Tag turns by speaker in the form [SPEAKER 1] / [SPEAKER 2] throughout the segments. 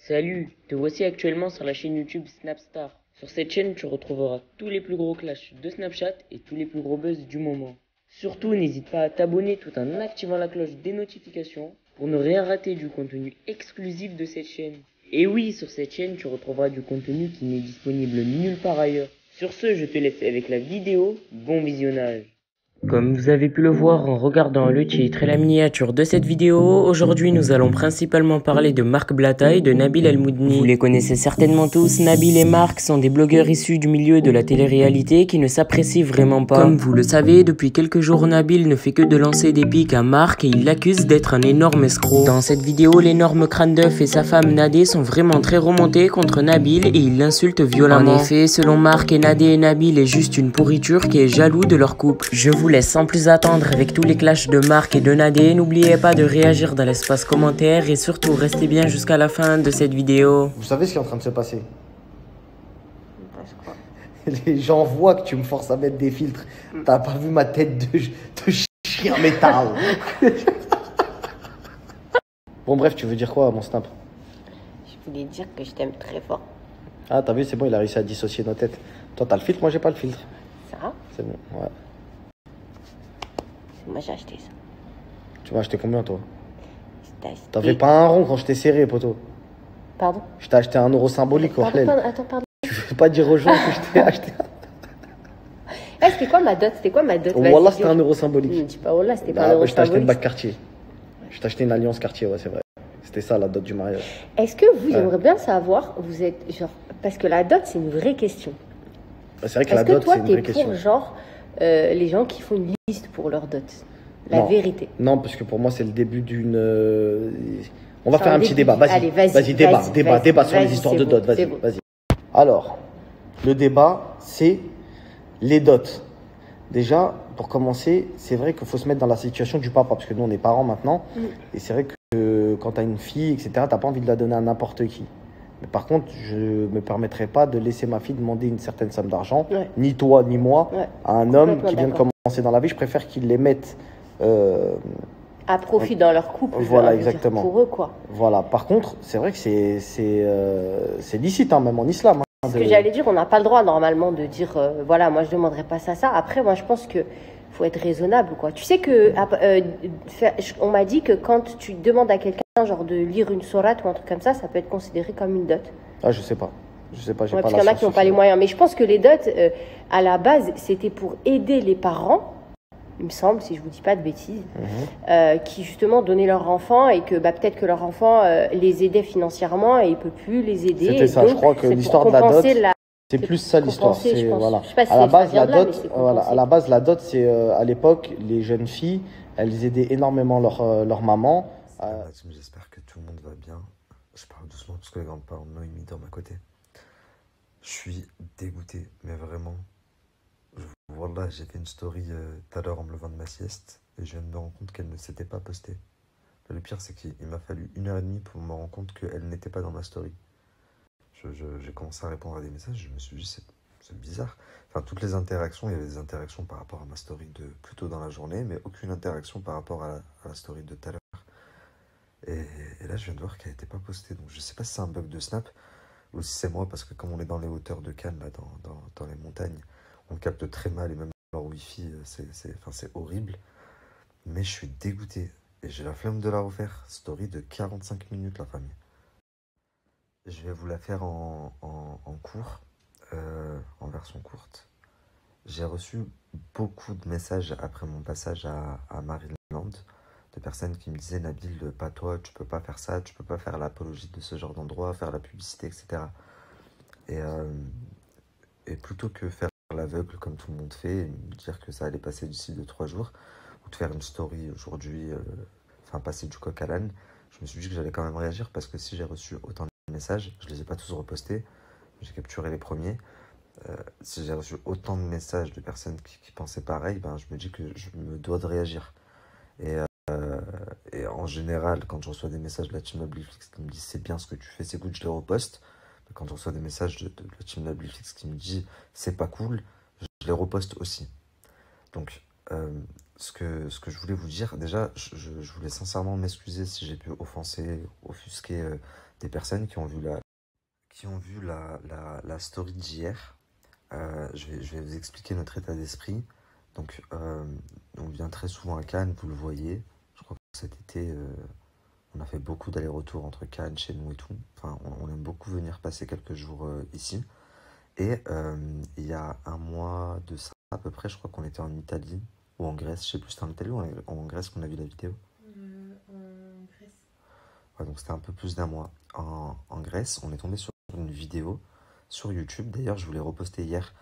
[SPEAKER 1] Salut, te voici actuellement sur la chaîne YouTube Snapstar. Sur cette chaîne, tu retrouveras tous les plus gros clashs de Snapchat et tous les plus gros buzz du moment. Surtout, n'hésite pas à t'abonner tout en activant la cloche des notifications pour ne rien rater du contenu exclusif de cette chaîne. Et oui, sur cette chaîne, tu retrouveras du contenu qui n'est disponible nulle part ailleurs. Sur ce, je te laisse avec la vidéo. Bon visionnage. Comme vous avez pu le voir en regardant le titre et la miniature de cette vidéo, aujourd'hui nous allons principalement parler de Marc Blatta et de Nabil El-Moudni. Vous les connaissez certainement tous, Nabil et Marc sont des blogueurs issus du milieu de la télé-réalité qui ne s'apprécient vraiment pas. Comme vous le savez, depuis quelques jours Nabil ne fait que de lancer des pics à Marc et il l'accuse d'être un énorme escroc. Dans cette vidéo, l'énorme crâne d'œuf et sa femme Nadé sont vraiment très remontés contre Nabil et ils l'insultent violemment. En effet, selon Marc et Nadé, Nabil est juste une pourriture qui est jaloux de leur couple. Je vous laisse sans plus attendre avec tous les clashs de Marc et de Nadé. N'oubliez pas de réagir dans l'espace commentaire et surtout restez bien jusqu'à la fin de cette vidéo.
[SPEAKER 2] Vous savez ce qui est en train de se passer?
[SPEAKER 3] Quoi.
[SPEAKER 2] Les gens voient que tu me forces à mettre des filtres. T'as pas vu ma tête de chien métal. Bon bref, tu veux dire quoi à mon snap?
[SPEAKER 3] Je voulais dire que je t'aime très fort.
[SPEAKER 2] Ah t'as vu, c'est bon, il a réussi à dissocier nos têtes. Toi t'as le filtre, moi j'ai pas le filtre.
[SPEAKER 3] Ça?
[SPEAKER 2] C'est bon, ouais.
[SPEAKER 3] Moi j'ai acheté ça.
[SPEAKER 2] Tu m'as acheté combien toi? T'avais
[SPEAKER 3] Acheté...
[SPEAKER 2] pas un rond quand je t'ai serré, poto.
[SPEAKER 3] Pardon?
[SPEAKER 2] Je t'ai acheté un euro symbolique au Hlel.
[SPEAKER 3] Attends.
[SPEAKER 2] Tu veux pas dire aux gens que je t'ai acheté
[SPEAKER 3] C'était quoi ma dot?
[SPEAKER 2] Wallah, c'était un euro symbolique.
[SPEAKER 3] Dis pas Wallah, c'était pas un euro
[SPEAKER 2] Je t'ai acheté une
[SPEAKER 3] symbolique.
[SPEAKER 2] bague Cartier. Je t'ai acheté une alliance Cartier, ouais, c'est vrai. C'était ça la dot du mariage.
[SPEAKER 3] Est-ce que vous, j'aimerais bien savoir, vous êtes genre... Parce que la dot, c'est une vraie question.
[SPEAKER 2] C'est vrai que la dot, c'est une vraie question.
[SPEAKER 3] Est-ce que toi, t'es pour genre les gens qui font une liste pour leur dot? La vérité.
[SPEAKER 2] Non, parce que pour moi, c'est le début d'une... On va faire un petit débat. Vas-y, débat sur les histoires de dot. Vas-y. Alors, le débat, c'est les dots. Déjà, pour commencer, c'est vrai qu'il faut se mettre dans la situation du papa, parce que nous, on est parents maintenant. Et c'est vrai que quand tu as une fille, etc., tu n'as pas envie de la donner à n'importe qui. Mais par contre, je ne me permettrai pas de laisser ma fille demander une certaine somme d'argent, ni toi, ni moi, à un homme qui vient de commencer dans la vie. Je préfère qu'il les mette...
[SPEAKER 3] à profit dans leur couple.
[SPEAKER 2] Voilà, exactement.
[SPEAKER 3] Pour eux, quoi.
[SPEAKER 2] Voilà. Par contre, c'est vrai que c'est licite, hein, même en islam.
[SPEAKER 3] Ce que j'allais dire, on n'a pas le droit normalement de dire, voilà, moi je ne demanderai pas ça. Après, moi je pense que faut être raisonnable, quoi. Tu sais que on m'a dit que quand tu demandes à quelqu'un genre de lire une sourate ou un truc comme ça peut être considéré comme une dot.
[SPEAKER 2] Ah, je sais pas, j'ai pas
[SPEAKER 3] parce qu'il y en a qui n'ont pas les moyens. Mais je pense que les dots, à la base, c'était pour aider les parents, il me semble, si je vous dis pas de bêtises, qui justement donnaient leur enfant et que peut-être que leur enfant les aidait financièrement et il peut plus les aider.
[SPEAKER 2] C'était ça, je crois que l'histoire de la dot, c'est plus ça l'histoire. Voilà. À la base, la dot, à la base, la dot, c'est à l'époque, les jeunes filles, elles aidaient énormément leur maman.
[SPEAKER 4] J'espère que tout le monde va bien. Je parle doucement parce que les grands-parents de Noémie dorment à côté. Je suis dégoûté, mais vraiment. Voilà, j'ai fait une story tout à l'heure en me levant de ma sieste et je viens de me rendre compte qu'elle ne s'était pas postée. Le pire, c'est qu'il m'a fallu 1h30 pour me rendre compte qu'elle n'était pas dans ma story. J'ai commencé à répondre à des messages, je me suis dit, c'est bizarre. Enfin, toutes les interactions, il y avait des interactions par rapport à ma story de plus tôt dans la journée, mais aucune interaction par rapport à la story de tout à l'heure. Et là, je viens de voir qu'elle n'était pas postée. Donc, je sais pas si c'est un bug de Snap ou si c'est moi, parce que comme on est dans les hauteurs de Cannes, là, dans les montagnes, on capte très mal et même leur wifi, c'est horrible. Mais je suis dégoûté et j'ai la flemme de la refaire. Story de 45 minutes, la famille. Je vais vous la faire en court, en version courte. J'ai reçu beaucoup de messages après mon passage à Marineland, de personnes qui me disaient « Nabil, pas toi, tu peux pas faire ça, tu peux pas faire l'apologie de ce genre d'endroit, faire la publicité, etc. » Et plutôt que faire l'aveugle comme tout le monde fait, et me dire que ça allait passer d'ici 2-3 jours, ou de faire une story aujourd'hui, passer du coq à l'âne, je me suis dit que j'allais quand même réagir, parce que si j'ai reçu autant de messages, je les ai pas tous repostés, j'ai capturé les premiers, si j'ai reçu autant de messages de personnes qui pensaient pareil, je me dis que je me dois de réagir. Et en général, quand je reçois des messages de la team Nobliflix qui me disent c'est bien ce que tu fais, c'est good, je les reposte. Mais quand je reçois des messages de la team Nobliflix qui me disent c'est pas cool, je les reposte aussi. Donc Ce que je voulais vous dire, déjà, je voulais sincèrement m'excuser si j'ai pu offenser, offusquer des personnes qui ont vu la story d'hier. Je vais vous expliquer notre état d'esprit. Donc, on vient très souvent à Cannes, vous le voyez. Je crois que cet été, on a fait beaucoup d'allers-retours entre Cannes, chez nous et tout. Enfin, on aime beaucoup venir passer quelques jours ici. Et il y a un mois de ça, à peu près, je crois qu'on était en Italie ou en Grèce. Je sais plus, c'était en Italie ou en Grèce qu'on a vu la vidéo.
[SPEAKER 3] En Grèce.
[SPEAKER 4] Ouais, donc c'était un peu plus d'un mois. En Grèce, on est tombé sur une vidéo sur YouTube. D'ailleurs, je voulais reposter hier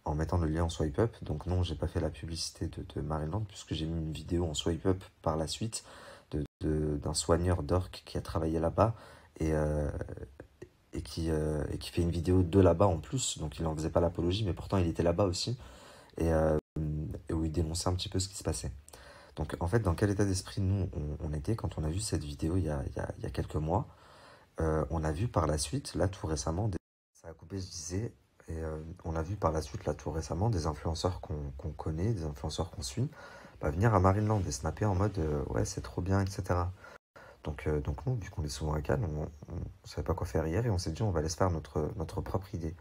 [SPEAKER 4] en mettant le lien en swipe up. Donc non, j'ai pas fait la publicité de Marineland puisque j'ai mis une vidéo en swipe up par la suite d'un soigneur d'orques qui a travaillé là-bas et, euh, et qui fait une vidéo de là-bas en plus. Donc il en faisait pas l'apologie, mais pourtant il était là-bas aussi et où il dénonçait un petit peu ce qui se passait. Donc en fait, dans quel état d'esprit nous on était quand on a vu cette vidéo il y a quelques mois. On a vu par la suite, là tout récemment, ça a coupé, je disais, et on a vu par la suite, là tout récemment, des influenceurs qu'on connaît, des influenceurs qu'on suit, venir à Marineland et snapper en mode ouais, c'est trop bien, etc. Donc nous, vu qu'on est souvent à Cannes, on savait pas quoi faire hier et on s'est dit on va laisser faire notre propre idée.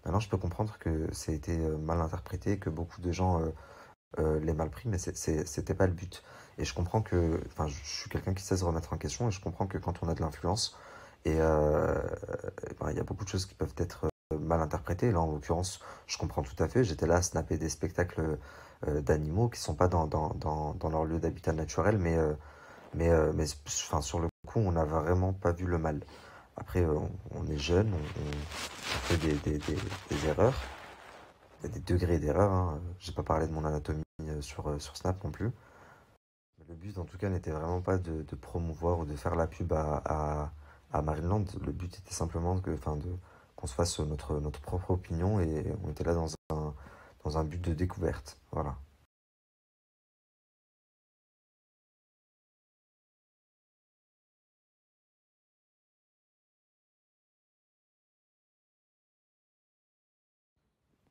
[SPEAKER 4] Maintenant, je peux comprendre que ça a été mal interprété, que beaucoup de gens l'aient mal pris, mais c'était pas le but. Et je comprends que, enfin, je suis quelqu'un qui sait se remettre en question et je comprends que quand on a de l'influence, et il y a beaucoup de choses qui peuvent être mal interprétées. Là, en l'occurrence, je comprends tout à fait. J'étais là à snapper des spectacles d'animaux qui sont pas dans leur lieu d'habitat naturel, mais enfin, sur le coup, on n'a vraiment pas vu le mal. Après, on est jeune, on fait des erreurs. Il y a des degrés d'erreur. Hein. J'ai pas parlé de mon anatomie sur Snap non plus. Mais le but, en tout cas, n'était vraiment pas de promouvoir ou de faire la pub à Marineland. Le but était simplement qu'on se fasse notre propre opinion et on était là dans un but de découverte. Voilà.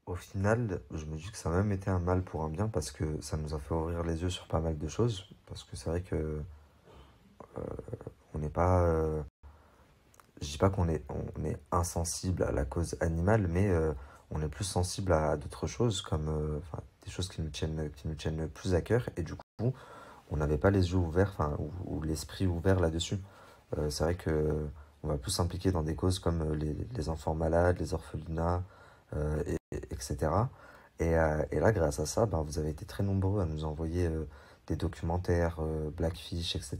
[SPEAKER 4] Au final, je me dis que ça a même été un mal pour un bien parce que ça nous a fait ouvrir les yeux sur pas mal de choses. Parce que c'est vrai que on n'est pas. Je dis pas on est insensible à la cause animale, mais on est plus sensible à d'autres choses comme enfin, des choses qui nous tiennent plus à cœur. Et du coup, on n'avait pas les yeux ouverts, enfin, ou l'esprit ouvert là-dessus. C'est vrai que on va plus s'impliquer dans des causes comme les enfants malades, les orphelinats, etc. Et là, grâce à ça, ben, vous avez été très nombreux à nous envoyer des documentaires, Blackfish, etc.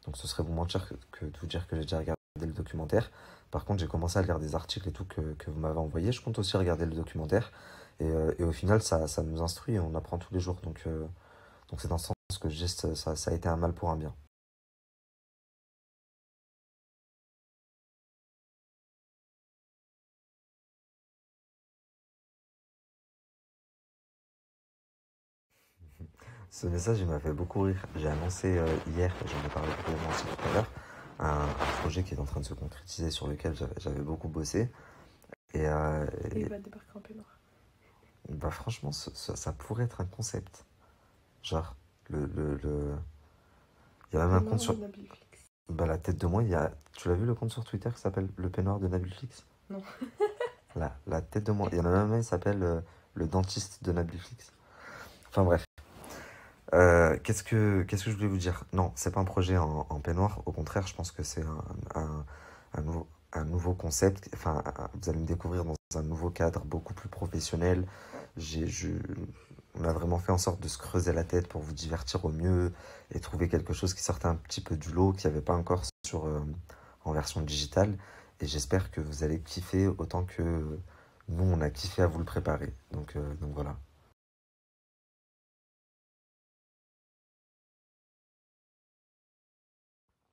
[SPEAKER 4] Donc ce serait vous mentir que de vous dire que j'ai déjà regardé le documentaire. Par contre, j'ai commencé à lire des articles et tout que vous m'avez envoyé. Je compte aussi regarder le documentaire. Et au final, ça nous instruit et on apprend tous les jours. Donc c'est dans ce sens que je dis que ça a été un mal pour un bien. Ce message, il m'a fait beaucoup rire. J'ai annoncé hier, j'en ai parlé probablement aussi tout à l'heure, un projet qui est en train de se concrétiser sur lequel j'avais beaucoup bossé.
[SPEAKER 3] Et il va débarquer en peignoir.
[SPEAKER 4] Bah franchement, ça pourrait être un concept. Genre, il y a même un compte sur... Bah la tête de moi, Tu l'as vu le compte sur Twitter qui s'appelle Le Peignoir de Nabilflix?
[SPEAKER 3] Non.
[SPEAKER 4] La tête de moi. Il y en a même un qui s'appelle Le Dentiste de Nabilflix. Enfin bref. Qu'est-ce que je voulais vous dire? Non, c'est pas un projet en peignoir. Au contraire, je pense que c'est un nouveau concept. Enfin, vous allez me découvrir dans un nouveau cadre beaucoup plus professionnel. On a vraiment fait en sorte de se creuser la tête pour vous divertir au mieux et trouver quelque chose qui sortait un petit peu du lot, qu'il n'y avait pas encore en version digitale. Et j'espère que vous allez kiffer autant que nous, on a kiffé à vous le préparer. Donc voilà.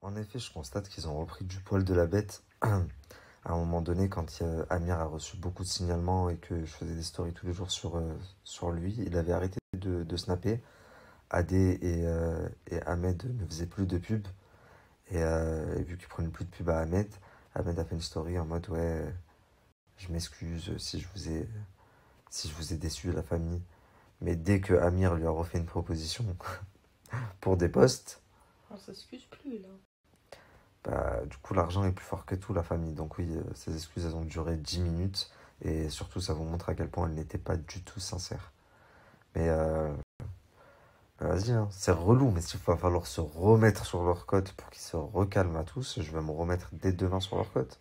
[SPEAKER 4] En effet, je constate qu'ils ont repris du poil de la bête. À un moment donné, quand Amir a reçu beaucoup de signalements et que je faisais des stories tous les jours sur lui, il avait arrêté de snapper. Adé et Ahmed ne faisaient plus de pub. Et vu qu'ils prenaient plus de pub à Ahmed, Ahmed a fait une story en mode ouais, je m'excuse si je vous ai déçu la famille. Mais dès que Amir lui a refait une proposition pour des postes,
[SPEAKER 3] on s'excuse plus là.
[SPEAKER 4] Bah, du coup, l'argent est plus fort que tout, la famille. Donc oui, ces excuses, elles ont duré 10 minutes. Et surtout, ça vous montre à quel point elles n'étaient pas du tout sincères. Mais vas-y, hein, c'est relou. Mais s'il va falloir se remettre sur leur côte pour qu'ils se recalment à tous, je vais me remettre dès demain sur leur côte.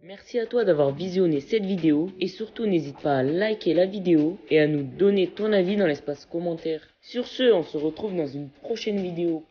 [SPEAKER 1] Merci à toi d'avoir visionné cette vidéo et surtout n'hésite pas à liker la vidéo et à nous donner ton avis dans l'espace commentaire. Sur ce, on se retrouve dans une prochaine vidéo.